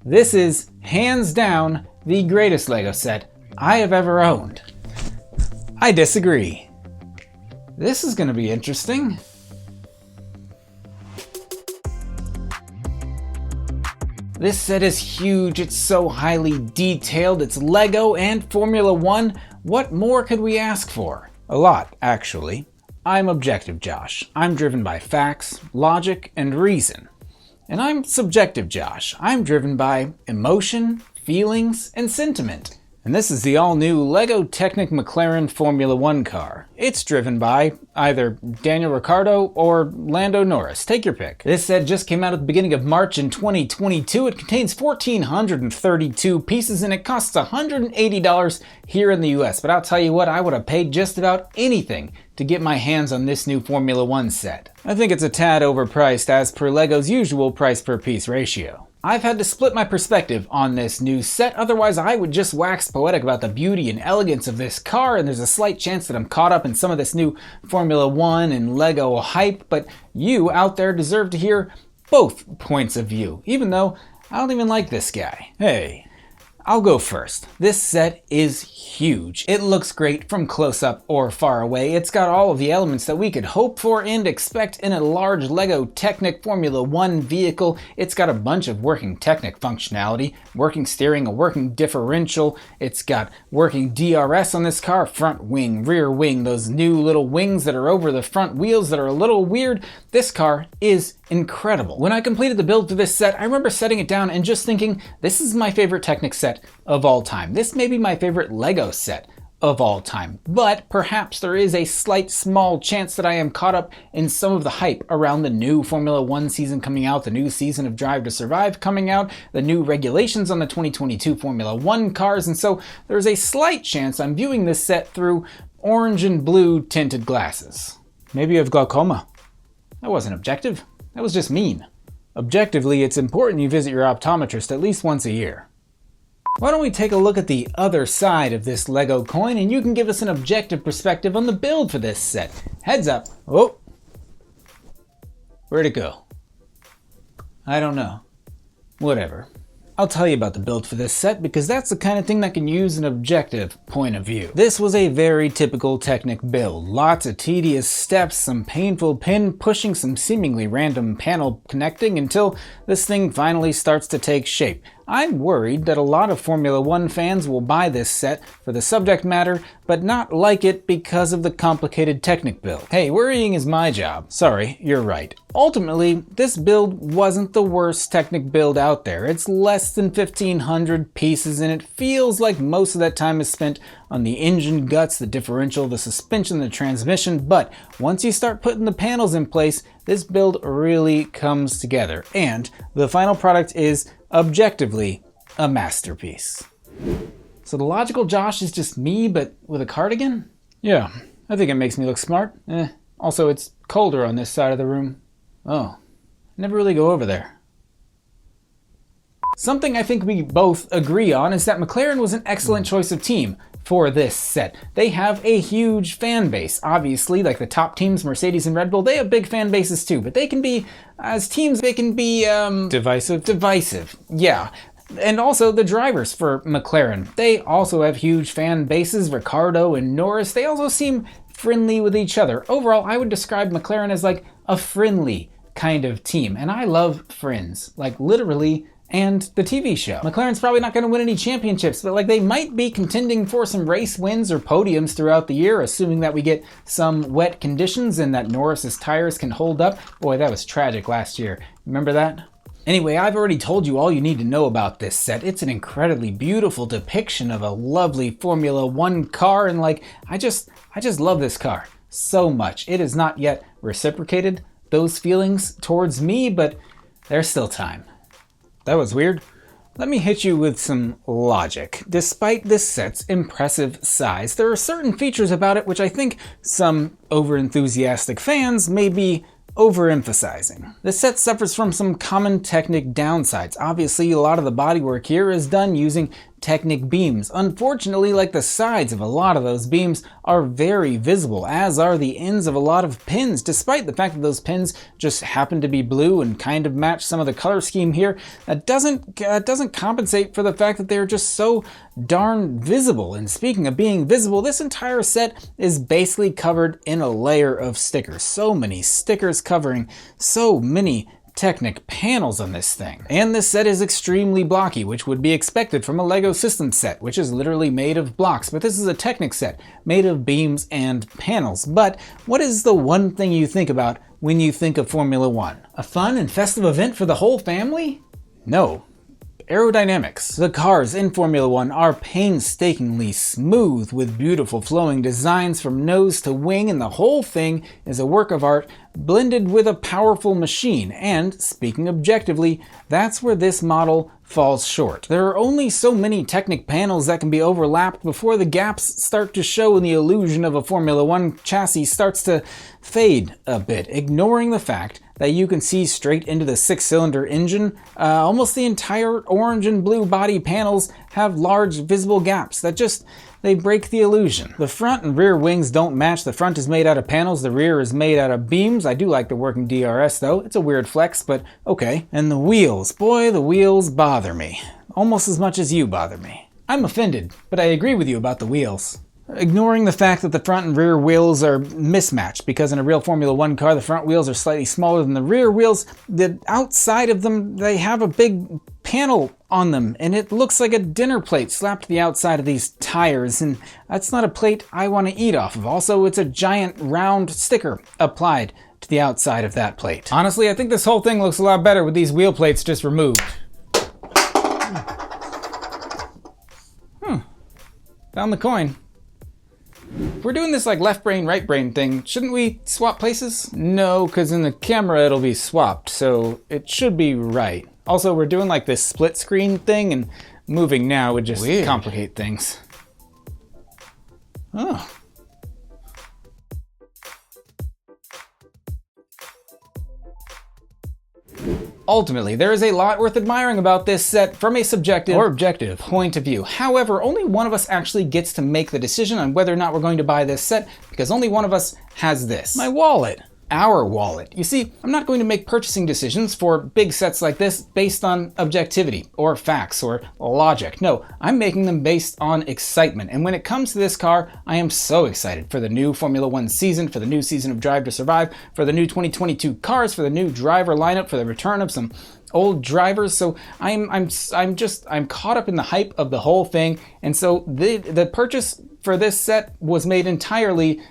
This is, hands down, the greatest LEGO set I have ever owned. I disagree. This is gonna be interesting. This set is huge, it's so highly detailed, it's LEGO and Formula 1. What more could we ask for? A lot, actually. I'm Objective Josh. I'm driven by facts, logic, and reason. And I'm Subjective Josh. I'm driven by emotion, feelings, and sentiment. And this is the all-new LEGO Technic McLaren Formula 1 car. It's driven by either Daniel Ricciardo or Lando Norris. Take your pick. This set just came out at the beginning of March in 2022. It contains 1,432 pieces and it costs $180 here in the US. But I'll tell you what, I would have paid just about anything to get my hands on this new Formula 1 set. I think it's a tad overpriced as per LEGO's usual price per piece ratio. I've had to split my perspective on this new set, otherwise I would just wax poetic about the beauty and elegance of this car, and there's a slight chance that I'm caught up in some of this new Formula 1 and LEGO hype, but you out there deserve to hear both points of view, even though I don't even like this guy. Hey, I'll go first. This set is huge. It looks great from close up or far away. It's got all of the elements that we could hope for and expect in a large LEGO Technic Formula 1 vehicle. It's got a bunch of working Technic functionality, working steering, a working differential. It's got working DRS on this car, front wing, rear wing, those new little wings that are over the front wheels that are a little weird. This car is incredible. When I completed the build for this set, I remember setting it down and just thinking, this is my favorite Technic set of all time. This may be my favorite LEGO set of all time, but perhaps there is a slight small chance that I am caught up in some of the hype around the new Formula 1 season coming out, the new season of Drive to Survive coming out, the new regulations on the 2022 Formula 1 cars, and so there's a slight chance I'm viewing this set through orange and blue tinted glasses. Maybe you have glaucoma. That wasn't objective. That was just mean. Objectively, it's important you visit your optometrist at least once a year. Why don't we take a look at the other side of this LEGO coin and you can give us an objective perspective on the build for this set. Heads up. Oh. Where'd it go? I don't know. Whatever. I'll tell you about the build for this set because that's the kind of thing that can use an objective point of view. This was a very typical Technic build. Lots of tedious steps, some painful pin pushing, some seemingly random panel connecting until this thing finally starts to take shape. I'm worried that a lot of Formula 1 fans will buy this set for the subject matter, but not like it because of the complicated Technic build. Hey, worrying is my job. Sorry, you're right. Ultimately, this build wasn't the worst Technic build out there. It's less than 1,500 pieces, and it feels like most of that time is spent on the engine guts, the differential, the suspension, the transmission, but once you start putting the panels in place, this build really comes together, and the final product is objectively a masterpiece. So the logical Josh is just me, but with a cardigan? Yeah, I think it makes me look smart. Also, it's colder on this side of the room. Oh, never really go over there. Something I think we both agree on is that McLaren was an excellent choice of team for this set. They have a huge fan base. Obviously, like the top teams, Mercedes and Red Bull, they have big fan bases too, but they can be, as teams, they can be, divisive. Yeah. And also the drivers for McLaren. They also have huge fan bases. Ricciardo and Norris, they also seem friendly with each other. Overall, I would describe McLaren as like a friendly kind of team. And I love Friends, like literally, and the TV show. McLaren's probably not going to win any championships, but like they might be contending for some race wins or podiums throughout the year, assuming that we get some wet conditions and that Norris's tires can hold up. Boy, that was tragic last year. Remember that? Anyway, I've already told you all you need to know about this set. It's an incredibly beautiful depiction of a lovely Formula 1 car, and like, I just love this car so much. It has not yet reciprocated those feelings towards me, but there's still time. That was weird. Let me hit you with some logic. Despite this set's impressive size, there are certain features about it which I think some over-enthusiastic fans may be overemphasizing. The set suffers from some common Technic downsides. Obviously, a lot of the bodywork here is done using Technic beams. Unfortunately, like the sides of a lot of those beams are very visible, as are the ends of a lot of pins, despite the fact that those pins just happen to be blue and kind of match some of the color scheme here. That doesn't compensate for the fact that they're just so darn visible. And speaking of being visible, this entire set is basically covered in a layer of stickers. So many stickers covering so many Technic panels on this thing. And this set is extremely blocky, which would be expected from a LEGO system set, which is literally made of blocks. But this is a Technic set made of beams and panels. But what is the one thing you think about when you think of Formula One? A fun and festive event for the whole family? No. Aerodynamics. The cars in Formula One are painstakingly smooth with beautiful flowing designs from nose to wing, and the whole thing is a work of art blended with a powerful machine. And speaking objectively, that's where this model falls short. There are only so many Technic panels that can be overlapped before the gaps start to show and the illusion of a Formula One chassis starts to fade a bit, ignoring the fact that you can see straight into the 6-cylinder engine. Almost the entire orange and blue body panels have large visible gaps that they break the illusion. The front and rear wings don't match. The front is made out of panels, the rear is made out of beams. I do like the working DRS though. It's a weird flex, but okay. And the wheels, boy, the wheels bother me. Almost as much as you bother me. I'm offended, but I agree with you about the wheels. Ignoring the fact that the front and rear wheels are mismatched, because in a real Formula One car, the front wheels are slightly smaller than the rear wheels. The outside of them, they have a big panel on them, and it looks like a dinner plate slapped to the outside of these tires, and that's not a plate I want to eat off of. Also, it's a giant round sticker applied to the outside of that plate. Honestly, I think this whole thing looks a lot better with these wheel plates just removed. Found the coin. If we're doing this like left brain, right brain thing, shouldn't we swap places? No, because in the camera it'll be swapped, so it should be right. Also, we're doing like this split screen thing, and moving now would just complicate things. Oh. Ultimately, there is a lot worth admiring about this set from a subjective or objective point of view. However, only one of us actually gets to make the decision on whether or not we're going to buy this set, because only one of us has this. My wallet. Our wallet. You see, I'm not going to make purchasing decisions for big sets like this based on objectivity or facts or logic. No, I'm making them based on excitement. And when it comes to this car, I am so excited for the new Formula One season, for the new season of Drive to Survive, for the new 2022 cars, for the new driver lineup, for the return of some old drivers. So I'm caught up in the hype of the whole thing. And so the purchase for this set was made entirely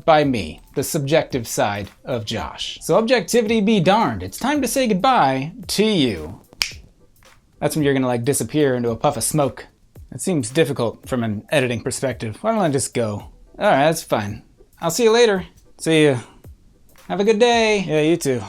by me, the subjective side of Josh. So objectivity be darned, it's time to say goodbye to you. That's when you're gonna like disappear into a puff of smoke. It seems difficult from an editing perspective. Why don't I just go? All right, that's fine. I'll see you later. See you. Have a good day. Yeah, you too.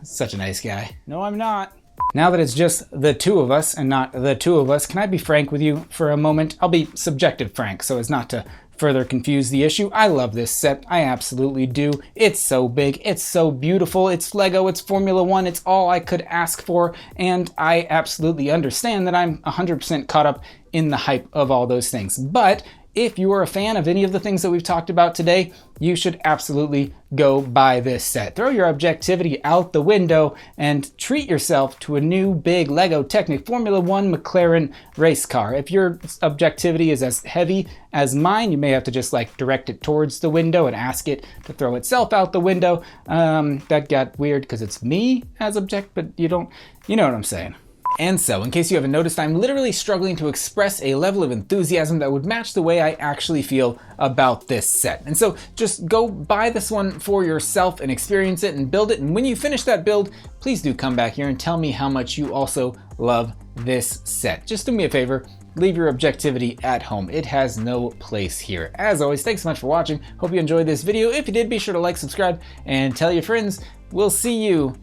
Such a nice guy. No, I'm not. Now that it's just the two of us and not the two of us, can I be frank with you for a moment? I'll be subjective frank so as not to further confuse the issue. I love this set. I absolutely do. It's so big. It's so beautiful. It's LEGO. It's Formula One. It's all I could ask for. And I absolutely understand that I'm 100% caught up in the hype of all those things. But if you are a fan of any of the things that we've talked about today, you should absolutely go buy this set. Throw your objectivity out the window and treat yourself to a new big LEGO Technic Formula One McLaren race car. If your objectivity is as heavy as mine, you may have to just like direct it towards the window and ask it to throw itself out the window. That got weird because it's me as object, but you know what I'm saying. And so, in case you haven't noticed, I'm literally struggling to express a level of enthusiasm that would match the way I actually feel about this set. And so, just go buy this one for yourself and experience it and build it. And when you finish that build, please do come back here and tell me how much you also love this set. Just do me a favor, leave your objectivity at home. It has no place here. As always, thanks so much for watching. Hope you enjoyed this video. If you did, be sure to like, subscribe, and tell your friends. We'll see you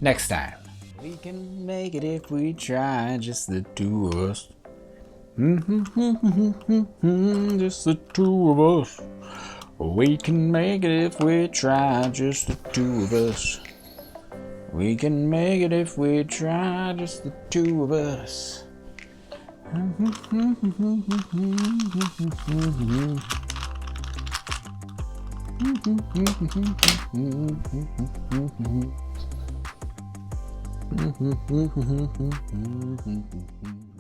next time. We can make it if we try, just the two of us. Just the two of us. We can make it if we try, just the two of us. We can make it if we try, just the two of us. Mm-hmm.